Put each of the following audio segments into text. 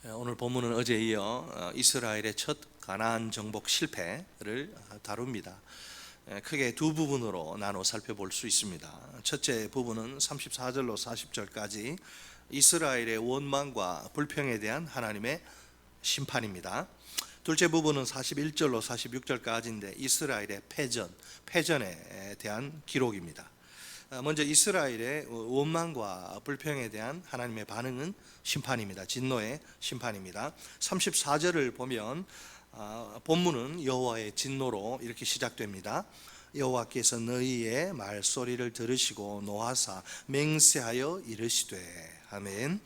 오늘 본문은 어제에 이어 이스라엘의 첫 가나안 정복 실패를 다룹니다. 크게 두 부분으로 나눠 살펴볼 수 있습니다. 첫째 부분은 34절로 40절까지 이스라엘의 원망과 불평에 대한 하나님의 심판입니다. 둘째 부분은 41절로 46절까지인데 이스라엘의 패전에 대한 기록입니다. 먼저 이스라엘의 원망과 불평에 대한 하나님의 반응은 심판입니다. 진노의 심판입니다. 34절을 보면 본문은 여호와의 진노로 이렇게 시작됩니다. 여호와께서 너희의 말소리를 들으시고 노하사 맹세하여 이르시되. 아멘.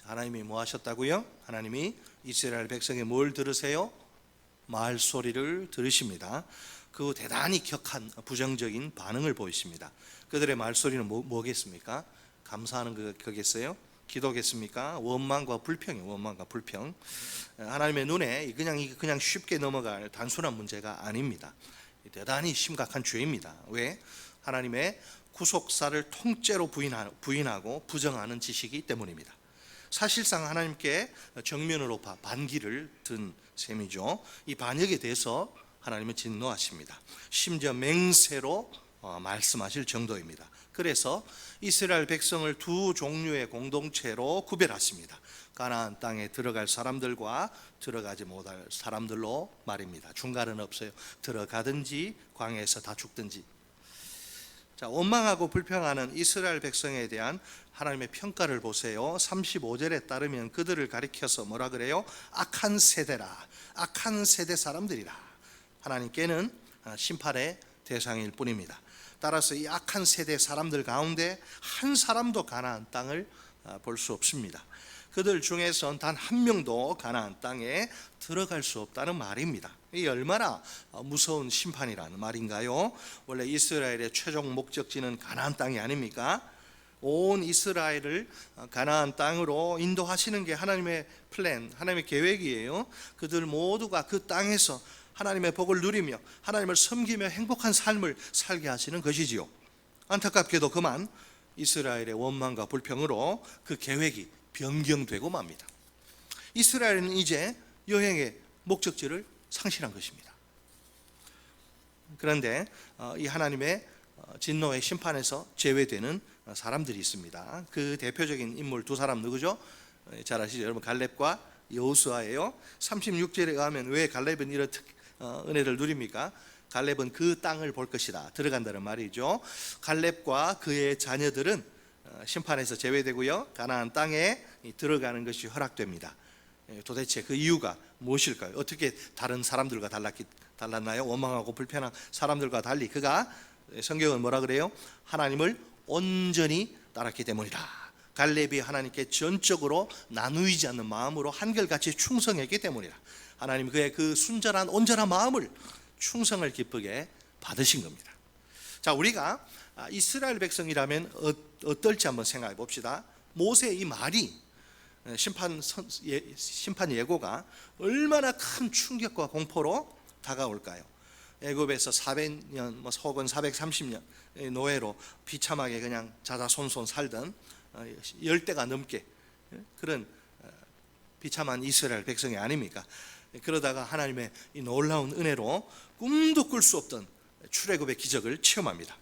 하나님이 뭐 하셨다고요? 하나님이 이스라엘 백성의 뭘 들으세요? 말소리를 들으십니다. 그 대단히 격한 부정적인 반응을 보이십니다. 그들의 말소리는 뭐겠습니까? 감사하는 거겠어요? 기도겠습니까? 원망과 불평이에요. 원망과 불평. 하나님의 눈에 그냥 쉽게 넘어갈 단순한 문제가 아닙니다. 대단히 심각한 죄입니다. 왜? 하나님의 구속사를 통째로 부인하고 부정하는 지식이기 때문입니다. 사실상 하나님께 정면으로 반기를 든 셈이죠. 이 반역에 대해서 하나님은 진노하십니다. 심지어 맹세로 말씀하실 정도입니다. 그래서 이스라엘 백성을 두 종류의 공동체로 구별하십니다. 가나안 땅에 들어갈 사람들과 들어가지 못할 사람들로 말입니다. 중간은 없어요. 들어가든지 광야에서 다 죽든지. 자, 원망하고 불평하는 이스라엘 백성에 대한 하나님의 평가를 보세요. 35절에 따르면 그들을 가리켜서 뭐라 그래요? 악한 세대라. 악한 세대 사람들이라. 하나님께는 심판의 대상일 뿐입니다. 따라서 이 악한 세대 사람들 가운데 한 사람도 가나안 땅을 볼 수 없습니다. 그들 중에선 단 한 명도 가나안 땅에 들어갈 수 없다는 말입니다. 이 얼마나 무서운 심판이라는 말인가요? 원래 이스라엘의 최종 목적지는 가나안 땅이 아닙니까? 온 이스라엘을 가나안 땅으로 인도하시는 게 하나님의 플랜, 하나님의 계획이에요. 그들 모두가 그 땅에서 하나님의 복을 누리며 하나님을 섬기며 행복한 삶을 살게 하시는 것이지요. 안타깝게도 그만 이스라엘의 원망과 불평으로 그 계획이 변경되고 맙니다. 이스라엘은 이제 여행의 목적지를 상실한 것입니다. 그런데 이 하나님의 진노의 심판에서 제외되는 사람들이 있습니다. 그 대표적인 인물 두 사람 누구죠? 잘 아시죠? 여러분, 갈렙과 여호수아예요. 36절에 의하면 왜 갈렙은 이런 은혜를 누립니까? 갈렙은 그 땅을 볼 것이다. 들어간다는 말이죠. 갈렙과 그의 자녀들은 심판에서 제외되고요. 가나안 땅에 들어가는 것이 허락됩니다. 도대체 그 이유가 무엇일까요? 어떻게 다른 사람들과 달랐나요? 원망하고 불편한 사람들과 달리 그가, 성경은 뭐라 그래요? 하나님을 온전히 따랐기 때문이다. 갈렙이 하나님께 전적으로 나누이지 않는 마음으로 한결같이 충성했기 때문이다. 하나님 그의 그 순전한 온전한 마음을, 충성을 기쁘게 받으신 겁니다. 자, 우리가 이스라엘 백성이라면 어떨지 한번 생각해 봅시다. 모세의 이 말이, 심판 예고가 얼마나 큰 충격과 공포로 다가올까요? 애굽에서 400년 혹은 430년 노예로 비참하게 그냥 자자손손 살던 10대가 넘게 그런 비참한 이스라엘 백성이 아닙니까? 그러다가 하나님의 이 놀라운 은혜로 꿈도 꿀 수 없던 출애굽의 기적을 체험합니다.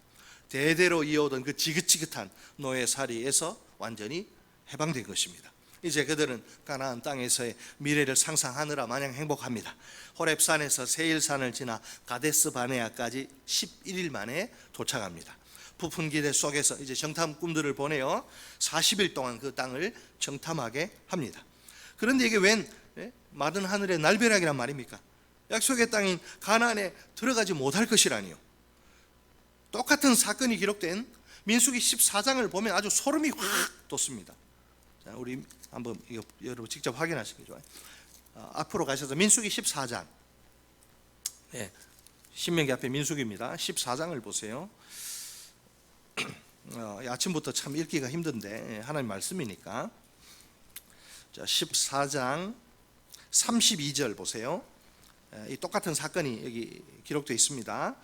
대대로 이어오던 그 지긋지긋한 노예살이에서 완전히 해방된 것입니다. 이제 그들은 가나안 땅에서의 미래를 상상하느라 마냥 행복합니다. 호렙산에서 세일산을 지나 가데스 바네아까지 11일 만에 도착합니다. 부푼 기대 속에서 이제 정탐 꿈들을 보내어 40일 동안 그 땅을 정탐하게 합니다. 그런데 이게 웬 마른 하늘의 날벼락이란 말입니까? 약속의 땅인 가나안에 들어가지 못할 것이라니요. 똑같은 사건이 기록된 민수기 14장을 보면 아주 소름이 확 돋습니다. 자, 우리 한번 이거 여러분 직접 확인하시기 좋아요. 앞으로 가셔서 민수기 14장, 신명기 앞에 민수기입니다. 14장을 보세요. 아침부터 참 읽기가 힘든데 하나님 말씀이니까. 자, 14장 32절 보세요. 이 똑같은 사건이 여기 기록되어 있습니다.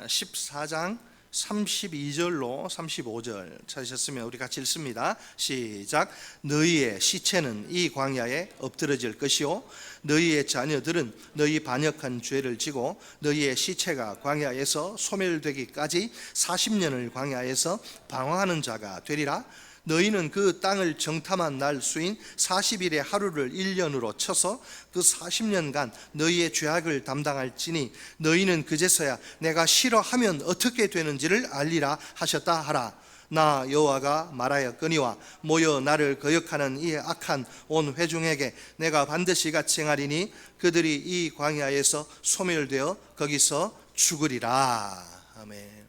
14장 32절로 35절 찾으셨으면 우리 같이 읽습니다. 시작. 너희의 시체는 이 광야에 엎드러질 것이요 너희의 자녀들은 너희 반역한 죄를 지고 너희의 시체가 광야에서 소멸되기까지 40년을 광야에서 방황하는 자가 되리라. 너희는 그 땅을 정탐한 날 수인 40일의 하루를 1년으로 쳐서 그 40년간 너희의 죄악을 담당할지니 너희는 그제서야 내가 싫어하면 어떻게 되는지를 알리라 하셨다 하라. 나 여호와가 말하였거니와 모여 나를 거역하는 이 악한 온 회중에게 내가 반드시 같이 행하리니 그들이 이 광야에서 소멸되어 거기서 죽으리라. 아멘.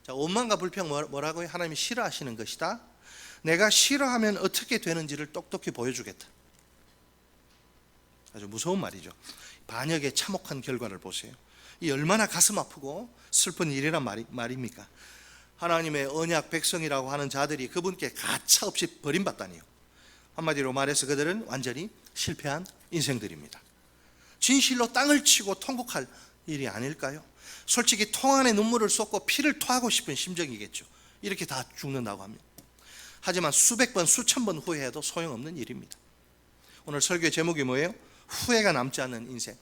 자, 원망과 불평 뭐라고요? 하나님이 싫어하시는 것이다. 내가 싫어하면 어떻게 되는지를 똑똑히 보여주겠다. 아주 무서운 말이죠. 반역의 참혹한 결과를 보세요. 이 얼마나 가슴 아프고 슬픈 일이란 말입니까? 하나님의 언약 백성이라고 하는 자들이 그분께 가차없이 버림받다니요. 한마디로 말해서 그들은 완전히 실패한 인생들입니다. 진실로 땅을 치고 통곡할 일이 아닐까요? 솔직히 통 안에 눈물을 쏟고 피를 토하고 싶은 심정이겠죠. 이렇게 다 죽는다고 합니다. 하지만 수백 번 수천 번 후회해도 소용없는 일입니다. 오늘 설교의 제목이 뭐예요? 후회가 남지 않는 인생.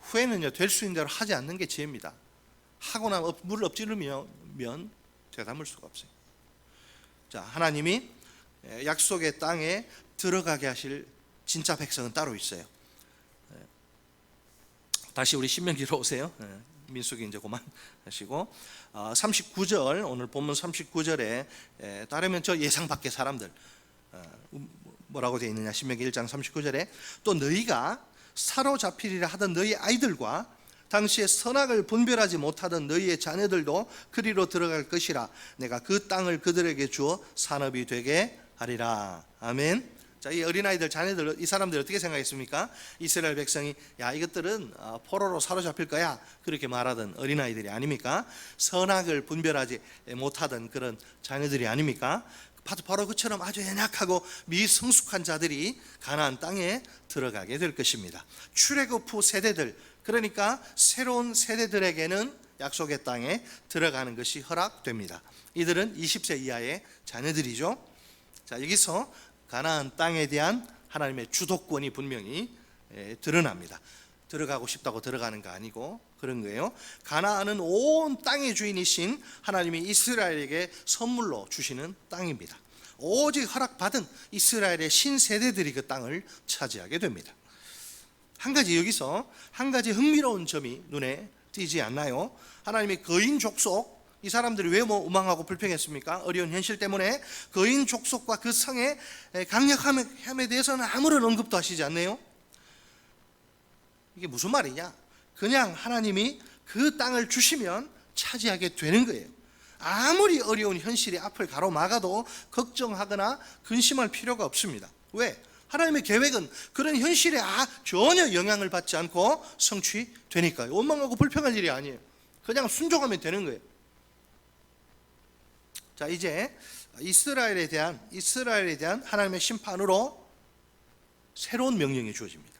후회는요 될 수 있는 대로 하지 않는 게 지혜입니다. 하고 나면 물을 엎지르면 되담을 수가 없어요. 자, 하나님이 약속의 땅에 들어가게 하실 진짜 백성은 따로 있어요. 다시 우리 신명기로 오세요. 민수기 이제 그만하시고 39절 오늘 본문 39절에 따르면 저 예상 밖의 사람들 뭐라고 되어 있느냐. 신명기 1장 39절에 또 너희가 사로잡히리라 하던 너희 아이들과 당시에 선악을 분별하지 못하던 너희의 자녀들도 그리로 들어갈 것이라. 내가 그 땅을 그들에게 주어 산업이 되게 하리라. 아멘. 자, 이 어린아이들, 자녀들, 이 사람들 어떻게 생각했습니까? 이스라엘 백성이 야 이것들은 포로로 사로잡힐 거야 그렇게 말하던 어린아이들이 아닙니까? 선악을 분별하지 못하던 그런 자녀들이 아닙니까? 바로 그처럼 아주 연약하고 미성숙한 자들이 가나안 땅에 들어가게 될 것입니다. 출애굽 후 세대들, 그러니까 새로운 세대들에게는 약속의 땅에 들어가는 것이 허락됩니다. 이들은 20세 이하의 자녀들이죠. 자, 여기서 가나안 땅에 대한 하나님의 주도권이 분명히 드러납니다. 들어가고 싶다고 들어가는 거 아니고 그런 거예요. 가나안은 온 땅의 주인이신 하나님이 이스라엘에게 선물로 주시는 땅입니다. 오직 허락받은 이스라엘의 신세대들이 그 땅을 차지하게 됩니다. 여기서 한 가지 흥미로운 점이 눈에 띄지 않나요? 하나님의 거인 족속, 이 사람들이 왜 우망하고 불평했습니까? 어려운 현실 때문에 거인 족속과 그 성의 강력함에 대해서는 아무런 언급도 하시지 않네요. 이게 무슨 말이냐? 그냥 하나님이 그 땅을 주시면 차지하게 되는 거예요. 아무리 어려운 현실이 앞을 가로막아도 걱정하거나 근심할 필요가 없습니다. 왜? 하나님의 계획은 그런 현실에 전혀 영향을 받지 않고 성취되니까요. 원망하고 불평할 일이 아니에요. 그냥 순종하면 되는 거예요. 자, 이제 이스라엘에 대한 하나님의 심판으로 새로운 명령이 주어집니다.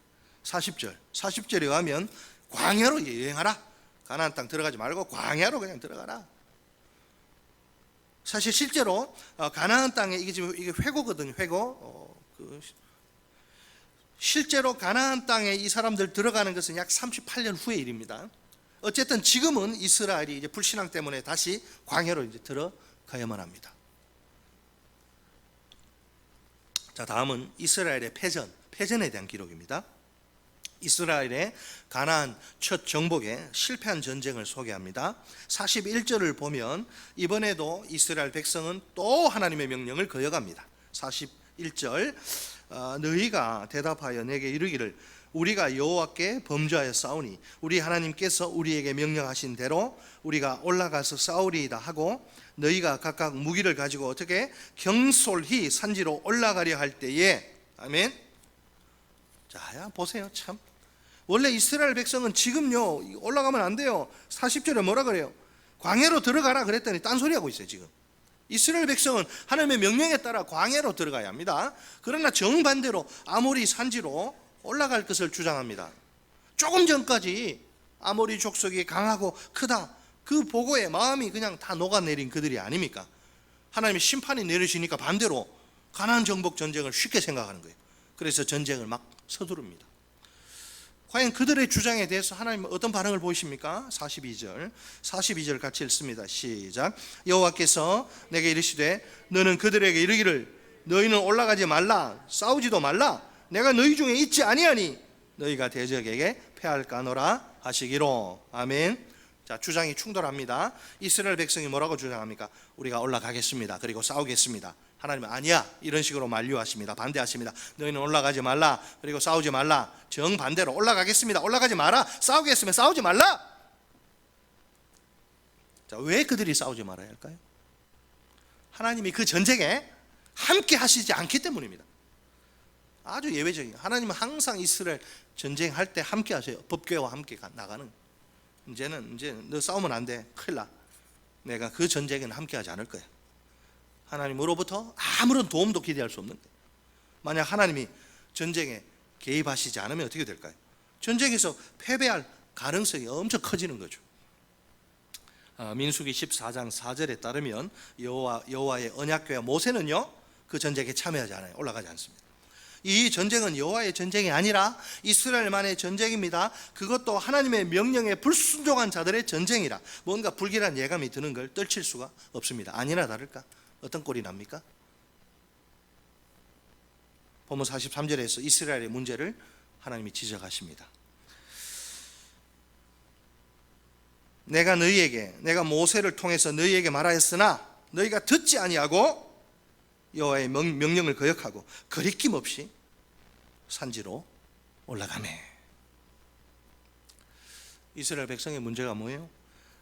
40절에 가면 광야로 여행하라. 가나안 땅 들어가지 말고 광야로 그냥 들어가라. 사실 실제로 가나안 땅에 이게 회고거든요. 실제로 가나안 땅에 이 사람들 들어가는 것은 약 38년 후의 일입니다. 어쨌든 지금은 이스라엘이 이제 불신앙 때문에 다시 광야로 이제 들어가야만 합니다. 자, 다음은 이스라엘의 패전에 대한 기록입니다. 이스라엘의 가나안 첫 정복에 실패한 전쟁을 소개합니다. 41절을 보면 이번에도 이스라엘 백성은 또 하나님의 명령을 거역합니다. 41절 너희가 대답하여 내게 이르기를 우리가 여호와께 범죄하여 싸우니 우리 하나님께서 우리에게 명령하신 대로 우리가 올라가서 싸우리이다 하고 너희가 각각 무기를 가지고 어떻게 경솔히 산지로 올라가려 할 때에 아멘. 자, 보세요. 참 원래 이스라엘 백성은 지금요 올라가면 안 돼요. 40절에 뭐라 그래요? 광야로 들어가라 그랬더니 딴소리하고 있어요. 지금 이스라엘 백성은 하나님의 명령에 따라 광야로 들어가야 합니다. 그러나 정반대로 아모리 산지로 올라갈 것을 주장합니다. 조금 전까지 아모리 족속이 강하고 크다, 그 보고에 마음이 그냥 다 녹아내린 그들이 아닙니까? 하나님의 심판이 내려지니까 반대로 가나안 정복 전쟁을 쉽게 생각하는 거예요. 그래서 전쟁을 막 서두릅니다. 과연 그들의 주장에 대해서 하나님은 어떤 반응을 보이십니까? 42절 같이 읽습니다. 시작. 여호와께서 내게 이르시되 너는 그들에게 이르기를 너희는 올라가지 말라, 싸우지도 말라, 내가 너희 중에 있지 아니하니 너희가 대적에게 패할까노라 하시기로. 아멘. 자, 주장이 충돌합니다. 이스라엘 백성이 뭐라고 주장합니까? 우리가 올라가겠습니다. 그리고 싸우겠습니다. 하나님은 아니야, 이런 식으로 만류하십니다. 반대하십니다. 너희는 올라가지 말라, 그리고 싸우지 말라. 정반대로 올라가겠습니다. 올라가지 마라. 싸우겠으면 싸우지 말라. 자, 왜 그들이 싸우지 말아야 할까요? 하나님이 그 전쟁에 함께 하시지 않기 때문입니다. 아주 예외적인, 하나님은 항상 이스라엘 전쟁할 때 함께 하세요. 법궤와 함께 나가는. 이제 너 싸우면 안 돼, 큰일 나. 내가 그 전쟁에는 함께 하지 않을 거야. 하나님으로부터 아무런 도움도 기대할 수 없는 거예요. 만약 하나님이 전쟁에 개입하시지 않으면 어떻게 될까요? 전쟁에서 패배할 가능성이 엄청 커지는 거죠. 민수기 14장 4절에 따르면 여호와의 언약궤와 모세는요, 그 전쟁에 참여하지 않아요. 올라가지 않습니다. 이 전쟁은 여호와의 전쟁이 아니라 이스라엘만의 전쟁입니다. 그것도 하나님의 명령에 불순종한 자들의 전쟁이라 뭔가 불길한 예감이 드는 걸 떨칠 수가 없습니다. 아니나 다를까? 어떤 꼴이 납니까? 본문 43절에서 이스라엘의 문제를 하나님이 지적하십니다. 내가 모세를 통해서 너희에게 말하였으나 너희가 듣지 아니하고 여호와의 명령을 거역하고 거리낌 없이 산지로 올라가매. 이스라엘 백성의 문제가 뭐예요?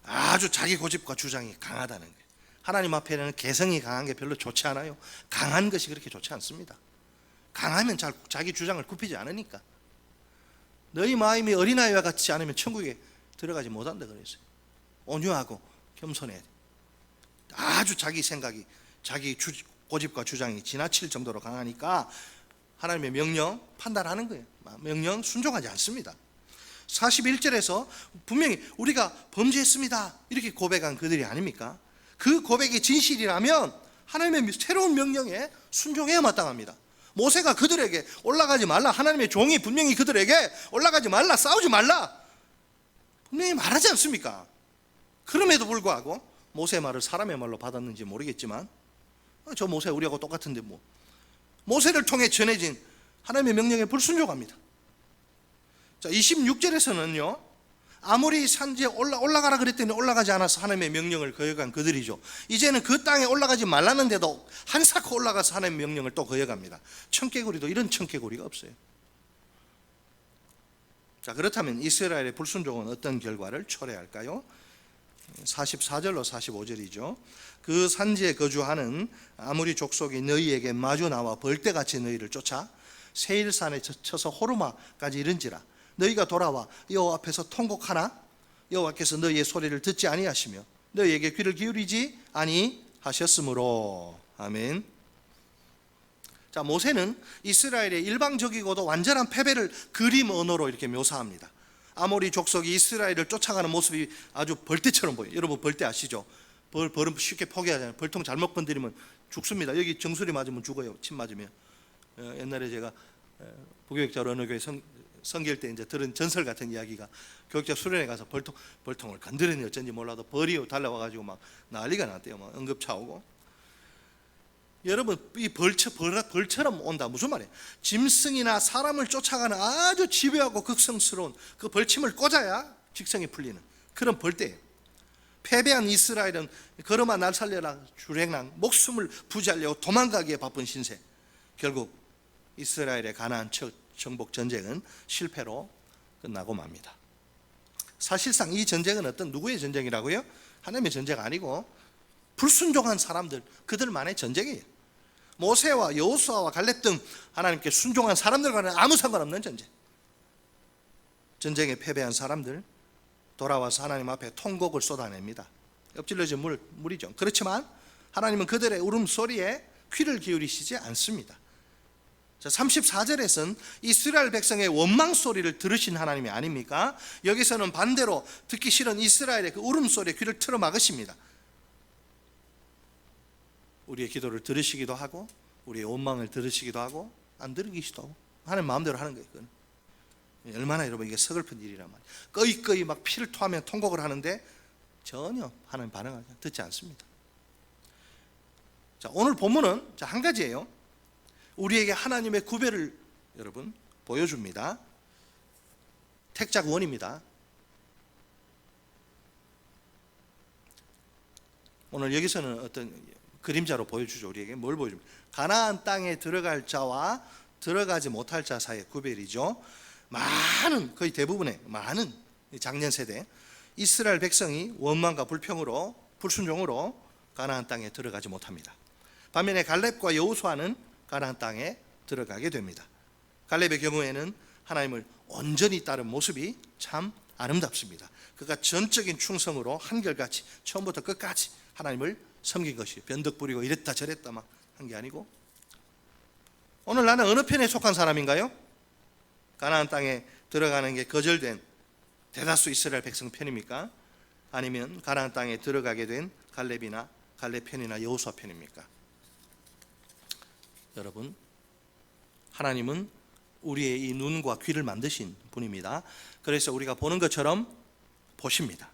아주 자기 고집과 주장이 강하다는 거예요. 하나님 앞에는 개성이 강한 게 별로 좋지 않아요. 강한 것이 그렇게 좋지 않습니다. 강하면 자기 주장을 굽히지 않으니까. 너희 마음이 어린아이와 같지 않으면 천국에 들어가지 못한다 그랬어요. 온유하고 겸손해야 돼. 아주 자기 생각이, 자기 고집과 주장이 지나칠 정도로 강하니까 하나님의 명령 판단하는 거예요. 명령 순종하지 않습니다. 41절에서 분명히 우리가 범죄했습니다 이렇게 고백한 그들이 아닙니까? 그 고백이 진실이라면 하나님의 새로운 명령에 순종해야 마땅합니다. 모세가 그들에게 올라가지 말라, 하나님의 종이 분명히 그들에게 올라가지 말라, 싸우지 말라 분명히 말하지 않습니까? 그럼에도 불구하고 모세의 말을 사람의 말로 받았는지 모르겠지만 저 모세 우리하고 똑같은데 뭐, 모세를 통해 전해진 하나님의 명령에 불순종합니다. 자, 26절에서는요 아무리 산지에 올라가라 그랬더니 올라가지 않아서 하나님의 명령을 거역한 그들이죠. 이제는 그 땅에 올라가지 말라는데도 한사코 올라가서 하나님의 명령을 또 거역합니다. 청개구리도 이런 청개구리가 없어요. 자, 그렇다면 이스라엘의 불순종은 어떤 결과를 초래할까요? 44절로 45절이죠. 그 산지에 거주하는 아무리 족속이 너희에게 마주 나와 벌떼같이 너희를 쫓아 세일산에 쳐서 호르마까지 이른지라 너희가 돌아와 여호와 앞에서 통곡하나 여호와께서 너희의 소리를 듣지 아니하시며 너희에게 귀를 기울이지 아니하셨으므로. 아멘. 자, 모세는 이스라엘의 일방적이고도 완전한 패배를 그림 언어로 이렇게 묘사합니다. 아모리 족속이 이스라엘을 쫓아가는 모습이 아주 벌떼처럼 보여요. 여러분 벌떼 아시죠? 벌은 쉽게 포기하잖아요. 벌통 잘못 건드리면 죽습니다. 여기 정수리 맞으면 죽어요. 침 맞으면. 옛날에 제가 부교육자 어느 교회 성길 때 이제 들은 전설 같은 이야기가 교육자 수련회 가서 벌통을 건드리니 어쩐지 몰라도 벌이 달려와가지고 막 난리가 났대요. 막 응급차 오고. 여러분 이 벌처럼 온다 무슨 말이에요? 짐승이나 사람을 쫓아가는 아주 집요하고 극성스러운 그 벌침을 꽂아야 직성이 풀리는 그런 벌떼예요. 패배한 이스라엘은 걸어마 날 살려라 주랭랑 목숨을 부지하려고 도망가기에 바쁜 신세. 결국 이스라엘의 가나안 정복 전쟁은 실패로 끝나고 맙니다. 사실상 이 전쟁은 어떤 누구의 전쟁이라고요? 하나님의 전쟁 아니고 불순종한 사람들, 그들만의 전쟁이에요. 모세와 여호수아와 갈렙 등 하나님께 순종한 사람들과는 아무 상관없는 전쟁. 전쟁에 패배한 사람들 돌아와서 하나님 앞에 통곡을 쏟아냅니다. 엎질러진 물이죠. 그렇지만 하나님은 그들의 울음소리에 귀를 기울이시지 않습니다. 자, 34절에서는 이스라엘 백성의 원망 소리를 들으신 하나님이 아닙니까? 여기서는 반대로 듣기 싫은 이스라엘의 그 울음소리에 귀를 틀어 막으십니다. 우리의 기도를 들으시기도 하고 우리의 원망을 들으시기도 하고 안 들으시기도 하고 하나님 마음대로 하는 거예요. 그건. 얼마나 여러분 이게 서글픈 일이란 말이에요. 꺼이꺼이 막 피를 토하며 통곡을 하는데 전혀 하나님 반응하지 듣지 않습니다. 자, 오늘 본문은 한 가지예요. 우리에게 하나님의 구별을 여러분 보여줍니다. 택작 원입니다. 오늘 여기서는 어떤 그림자로 보여주죠. 우리에게 뭘 보여줍니까? 가나안 땅에 들어갈 자와 들어가지 못할 자 사이의 구별이죠. 많은, 거의 대부분의 많은 작년 세대 이스라엘 백성이 원망과 불평으로 불순종으로 가나안 땅에 들어가지 못합니다. 반면에 갈렙과 여호수아는 가나안 땅에 들어가게 됩니다. 갈렙의 경우에는 하나님을 온전히 따른 모습이 참 아름답습니다. 그가 전적인 충성으로 한결같이 처음부터 끝까지 하나님을 섬긴 것이에요. 변덕 부리고 이랬다 저랬다 막 한 게 아니고. 오늘 나는 어느 편에 속한 사람인가요? 가나안 땅에 들어가는 게 거절된 대다수 이스라엘 백성 편입니까? 아니면 가나안 땅에 들어가게 된 갈렙 편이나 여호수아 편입니까? 여러분, 하나님은 우리의 이 눈과 귀를 만드신 분입니다. 그래서 우리가 보는 것처럼 보십니다.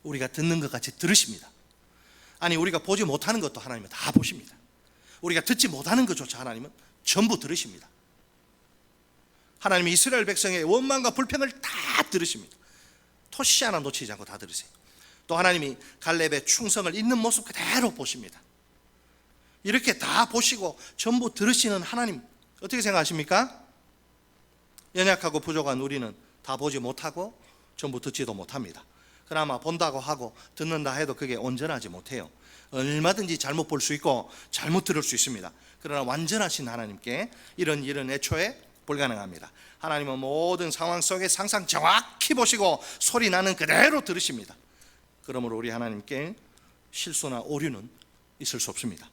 우리가 듣는 것 같이 들으십니다. 아니, 우리가 보지 못하는 것도 하나님은 다 보십니다. 우리가 듣지 못하는 것조차 하나님은 전부 들으십니다. 하나님이 이스라엘 백성의 원망과 불평을 다 들으십니다. 토시 하나 놓치지 않고 다 들으세요. 또 하나님이 갈렙의 충성을 있는 모습 그대로 보십니다. 이렇게 다 보시고 전부 들으시는 하나님 어떻게 생각하십니까? 연약하고 부족한 우리는 다 보지 못하고 전부 듣지도 못합니다. 그나마 본다고 하고 듣는다 해도 그게 온전하지 못해요. 얼마든지 잘못 볼 수 있고 잘못 들을 수 있습니다. 그러나 완전하신 하나님께 이런 일은 애초에 불가능합니다. 하나님은 모든 상황 속에 항상 정확히 보시고 소리 나는 그대로 들으십니다. 그러므로 우리 하나님께 실수나 오류는 있을 수 없습니다.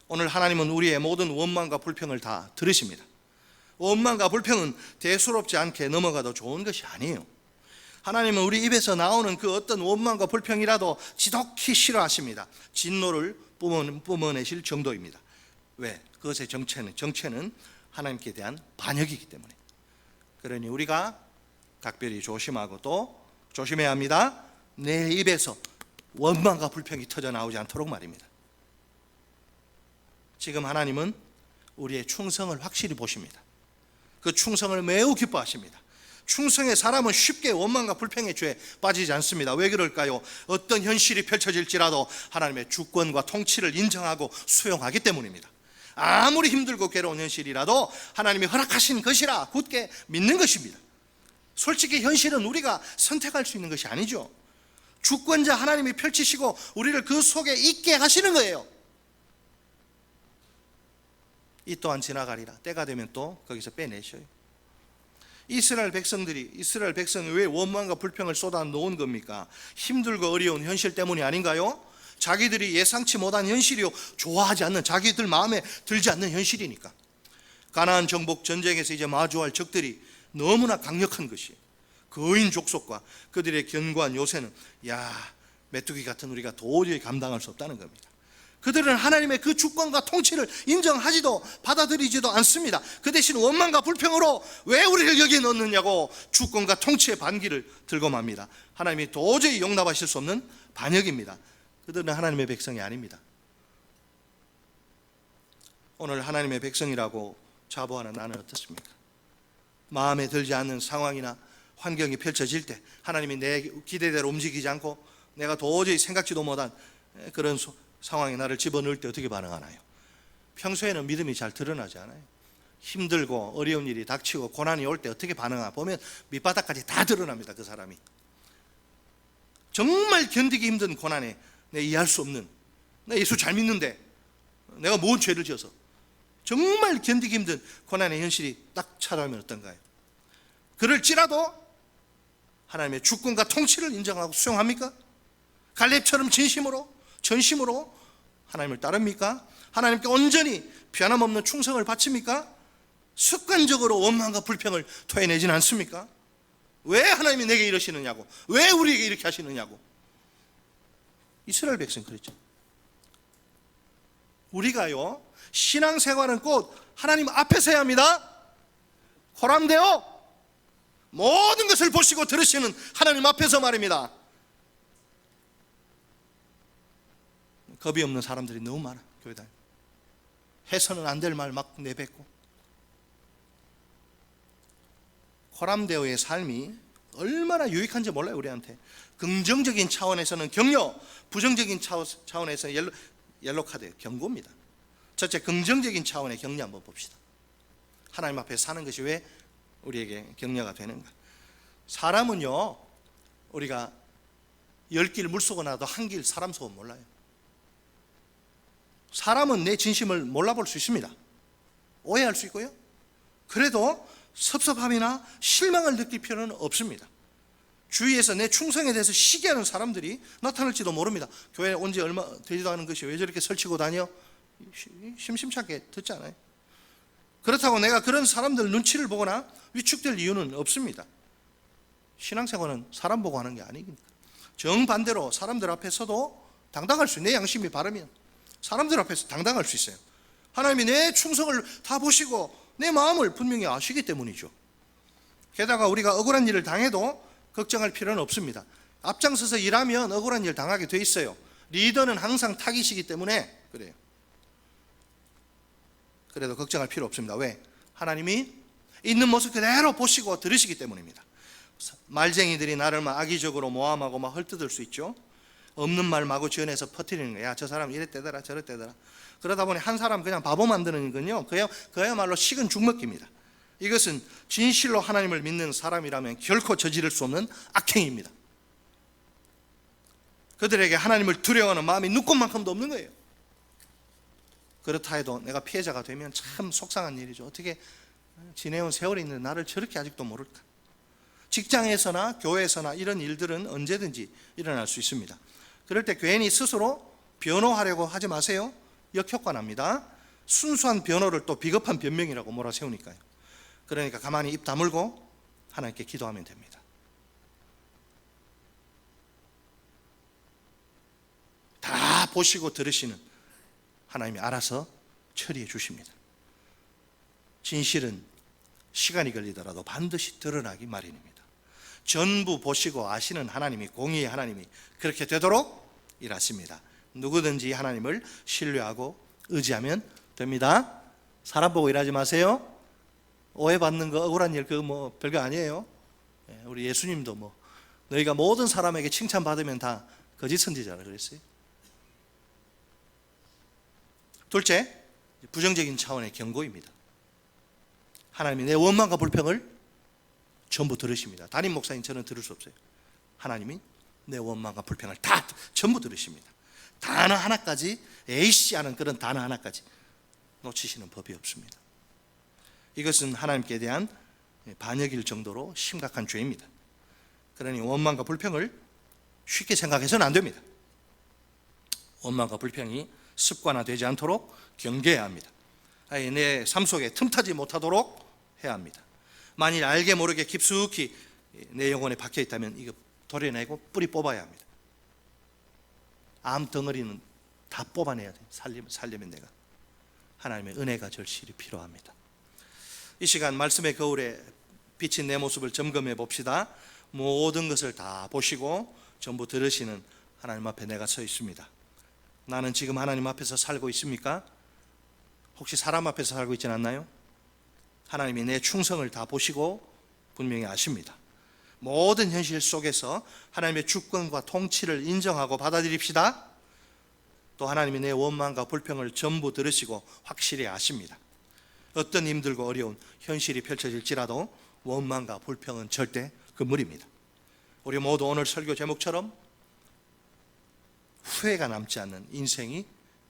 오늘 하나님은 우리의 모든 원망과 불평을 다 들으십니다. 원망과 불평은 대수롭지 않게 넘어가도 좋은 것이 아니에요. 하나님은 우리 입에서 나오는 그 어떤 원망과 불평이라도 지독히 싫어하십니다. 진노를 뿜어내실 정도입니다. 왜? 그것의 정체는 하나님께 대한 반역이기 때문에. 그러니 우리가 각별히 조심하고 또 조심해야 합니다. 내 입에서 원망과 불평이 터져 나오지 않도록 말입니다. 지금 하나님은 우리의 충성을 확실히 보십니다. 그 충성을 매우 기뻐하십니다. 충성의 사람은 쉽게 원망과 불평의 죄에 빠지지 않습니다. 왜 그럴까요? 어떤 현실이 펼쳐질지라도 하나님의 주권과 통치를 인정하고 수용하기 때문입니다. 아무리 힘들고 괴로운 현실이라도 하나님이 허락하신 것이라 굳게 믿는 것입니다. 솔직히 현실은 우리가 선택할 수 있는 것이 아니죠. 주권자 하나님이 펼치시고 우리를 그 속에 있게 하시는 거예요. 이 또한 지나가리라. 때가 되면 또 거기서 빼내셔요. 이스라엘 백성이 왜 원망과 불평을 쏟아 놓은 겁니까? 힘들고 어려운 현실 때문이 아닌가요? 자기들이 예상치 못한 현실이요, 좋아하지 않는, 자기들 마음에 들지 않는 현실이니까. 가나안 정복 전쟁에서 이제 마주할 적들이 너무나 강력한 것이에요. 거인 족속과 그들의 견고한 요새는 메뚜기 같은 우리가 도저히 감당할 수 없다는 겁니다. 그들은 하나님의 그 주권과 통치를 인정하지도 받아들이지도 않습니다. 그 대신 원망과 불평으로 왜 우리를 여기에 넣느냐고 주권과 통치의 반기를 들고 맙니다. 하나님이 도저히 용납하실 수 없는 반역입니다. 그들은 하나님의 백성이 아닙니다. 오늘 하나님의 백성이라고 자부하는 나는 어떻습니까? 마음에 들지 않는 상황이나 환경이 펼쳐질 때 하나님이 내 기대대로 움직이지 않고 내가 도저히 생각지도 못한 그런 상황에 나를 집어넣을 때 어떻게 반응하나요? 평소에는 믿음이 잘 드러나지 않아요. 힘들고 어려운 일이 닥치고 고난이 올 때 어떻게 반응하나 보면 밑바닥까지 다 드러납니다. 그 사람이 정말 견디기 힘든 고난에 내가 이해할 수 없는, 내가 예수 잘 믿는데 내가 뭔 죄를 지어서 정말 견디기 힘든 고난의 현실이 딱 찾아오면 어떤가요? 그럴지라도 하나님의 주권과 통치를 인정하고 수용합니까? 갈렙처럼 진심으로 전심으로 하나님을 따릅니까? 하나님께 온전히 변함없는 충성을 바칩니까? 습관적으로 원망과 불평을 토해내진 않습니까? 왜 하나님이 내게 이러시느냐고, 왜 우리에게 이렇게 하시느냐고. 이스라엘 백성 그랬죠. 우리가요, 신앙생활은 꼭 하나님 앞에서 해야 합니다. 호람되어 모든 것을 보시고 들으시는 하나님 앞에서 말입니다. 겁이 없는 사람들이 너무 많아. 교회 다니고 해서는 안 될 말 막 내뱉고. 호람되어의 삶이 얼마나 유익한지 몰라요. 우리한테 긍정적인 차원에서는 격려, 부정적인 차원에서 옐로 카드, 경고입니다. 첫째, 긍정적인 차원의 격려 한번 봅시다. 하나님 앞에 사는 것이 왜 우리에게 격려가 되는가? 사람은요, 우리가 10길 물속에 나도 한 길 사람 속은 몰라요. 사람은 내 진심을 몰라볼 수 있습니다. 오해할 수 있고요. 그래도 섭섭함이나 실망을 느낄 필요는 없습니다. 주위에서 내 충성에 대해서 시기하는 사람들이 나타날지도 모릅니다. 교회에 온 지 얼마 되지도 않은 것이 왜 저렇게 설치고 다녀? 심심치 않게 듣잖아요. 그렇다고 내가 그런 사람들 눈치를 보거나 위축될 이유는 없습니다. 신앙생활은 사람 보고 하는 게 아니니까. 정반대로 사람들 앞에서도 당당할 수 있는, 내 양심이 바르면 사람들 앞에서 당당할 수 있어요. 하나님이 내 충성을 다 보시고 내 마음을 분명히 아시기 때문이죠. 게다가 우리가 억울한 일을 당해도 걱정할 필요는 없습니다. 앞장서서 일하면 억울한 일 당하게 돼 있어요. 리더는 항상 타깃이기 때문에 그래요. 그래도 걱정할 필요 없습니다. 왜? 하나님이 있는 모습 그대로 보시고 들으시기 때문입니다. 말쟁이들이 나를 막 악의적으로 모함하고 막 헐뜯을 수 있죠. 없는 말 마구 지어내서 퍼뜨리는 거야. 저 사람 이랬대더라 저랬대더라. 그러다 보니 한 사람 그냥 바보 만드는 건요, 그야말로 식은 죽먹기입니다. 이것은 진실로 하나님을 믿는 사람이라면 결코 저지를 수 없는 악행입니다. 그들에게 하나님을 두려워하는 마음이 눈꽃만큼도 없는 거예요. 그렇다 해도 내가 피해자가 되면 참 속상한 일이죠. 어떻게 지내온 세월이 있는데 나를 저렇게 아직도 모를까. 직장에서나 교회에서나 이런 일들은 언제든지 일어날 수 있습니다. 그럴 때 괜히 스스로 변호하려고 하지 마세요. 역효과 납니다. 순수한 변호를 또 비겁한 변명이라고 몰아세우니까요. 그러니까 가만히 입 다물고 하나님께 기도하면 됩니다. 다 보시고 들으시는 하나님이 알아서 처리해 주십니다. 진실은 시간이 걸리더라도 반드시 드러나기 마련입니다. 전부 보시고 아시는 하나님이, 공의의 하나님이 그렇게 되도록 일하십니다. 누구든지 하나님을 신뢰하고 의지하면 됩니다. 사람 보고 일하지 마세요. 오해받는 거, 억울한 일, 그거 뭐 별거 아니에요. 우리 예수님도 너희가 모든 사람에게 칭찬받으면 다 거짓 선지자라 그랬어요. 둘째, 부정적인 차원의 경고입니다. 하나님이 내 원망과 불평을 전부 들으십니다. 담임 목사님 저는 들을 수 없어요. 하나님이 내 원망과 불평을 다 전부 들으십니다. 단어 하나까지, 에이씨 하는 그런 단어 하나까지 놓치시는 법이 없습니다. 이것은 하나님께 대한 반역일 정도로 심각한 죄입니다. 그러니 원망과 불평을 쉽게 생각해서는 안 됩니다. 원망과 불평이 습관화되지 않도록 경계해야 합니다. 내 삶 속에 틈타지 못하도록 해야 합니다. 만일 알게 모르게 깊숙이 내 영혼에 박혀 있다면 이거 도려내고 뿌리 뽑아야 합니다. 암 덩어리는 다 뽑아내야 돼요. 살려면 내가. 하나님의 은혜가 절실히 필요합니다. 이 시간 말씀의 거울에 비친 내 모습을 점검해 봅시다. 모든 것을 다 보시고 전부 들으시는 하나님 앞에 내가 서 있습니다. 나는 지금 하나님 앞에서 살고 있습니까? 혹시 사람 앞에서 살고 있지 않나요? 하나님이 내 충성을 다 보시고 분명히 아십니다. 모든 현실 속에서 하나님의 주권과 통치를 인정하고 받아들입시다. 또 하나님이 내 원망과 불평을 전부 들으시고 확실히 아십니다. 어떤 힘들고 어려운 현실이 펼쳐질지라도 원망과 불평은 절대 금물입니다. 우리 모두 오늘 설교 제목처럼 후회가 남지 않는 인생이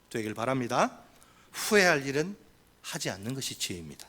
되길 바랍니다. 후회할 일은 하지 않는 것이 지혜입니다.